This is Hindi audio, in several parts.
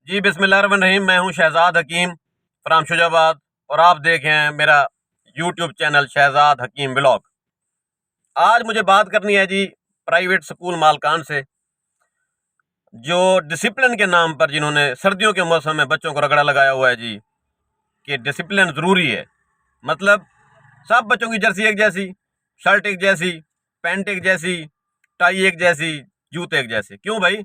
जी बिस्मिल्लाहिर्रहमानिर्रहीम। मैं हूं शहजाद हकीम फ्राम शुजाबाद और आप देख रहे हैं मेरा यूट्यूब चैनल शहजाद हकीम ब्लॉग। आज मुझे बात करनी है जी प्राइवेट स्कूल मालकान से, जो डिसिप्लिन के नाम पर जिन्होंने सर्दियों के मौसम में बच्चों को रगड़ा लगाया हुआ है जी कि डिसिप्लिन ज़रूरी है। मतलब सब बच्चों की जर्सी एक जैसी, शर्ट एक जैसी, पैंट एक जैसी, टाई एक जैसी, जूते एक जैसे। क्यों भाई?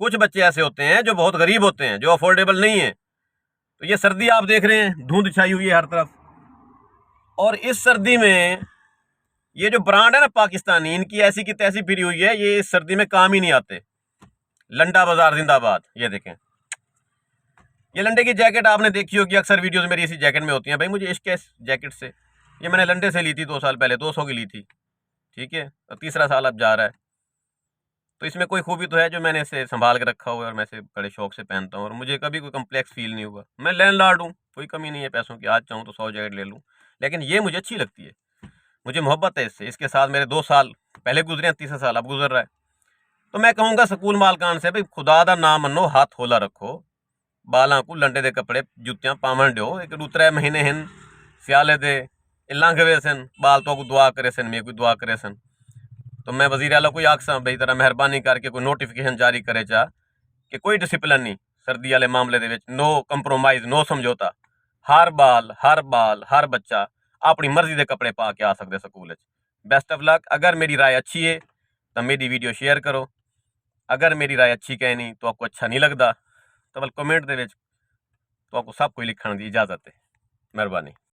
कुछ बच्चे ऐसे होते हैं जो बहुत गरीब होते हैं, जो अफोर्डेबल नहीं है। तो ये सर्दी आप देख रहे हैं, धुंध छाई हुई है हर तरफ, और इस सर्दी में ये जो ब्रांड है ना पाकिस्तानी, इनकी ऐसी की तैसी फिरी हुई है, ये इस सर्दी में काम ही नहीं आते। लंडा बाजार जिंदाबाद। ये देखें, ये लंडे की जैकेट आपने देखी होगी, अक्सर वीडियोस मेरी इसी जैकेट में होती हैं। भाई मुझे इश्क है इस जैकेट से। ये मैंने लंडे से ली थी 2 साल पहले, 200 की ली थी, ठीक है, और तीसरा साल अब जा रहा है। तो इसमें कोई खूबी तो है जो मैंने इसे संभाल के रखा हुआ है और मैं इसे बड़े शौक से पहनता हूँ, और मुझे कभी कोई कम्प्लेक्स फील नहीं हुआ। मैं लैंडलॉर्ड हूँ, कोई कमी नहीं है पैसों की, आज चाहूँ तो 100 जैकेट ले लूँ, लेकिन ये मुझे अच्छी लगती है, मुझे मोहब्बत है इससे। इसके साथ मेरे 2 साल पहले गुजरे हैं, तीसरा साल अब गुजर रहा है। तो मैं कहूँगा स्कूल मालकान से, भाई खुदा दा ना मनो, हाथ होला रखो, बालां को लंडे दे कपड़े जुत्तियां पावन दो, एक 2-3 महीने हिन स्याले दे लंघ वे सन, बाल तो को दुआ करे सन, मैं कोई दुआ करे सन। तो मैं वजीर आला कोई आखसा भाई तरह मेहरबानी करके कोई नोटिफिकेशन जारी करे चा कि कोई डिसिप्लिन नहीं सर्दी वाले मामले दे विच, नो कंप्रोमाइज, नो समझौता। हर बच्चा अपनी मर्जी के कपड़े पा के आ सकते स्कूल। Best of luck. अगर मेरी राय अच्छी है तो मेरी वीडियो शेयर करो, अगर मेरी राय अच्छी कहनी तो आपको अच्छा नहीं लगता तो बल कमेंट दे विच तो आपको सब कुछ लिखने की इजाजत है। मेहरबानी।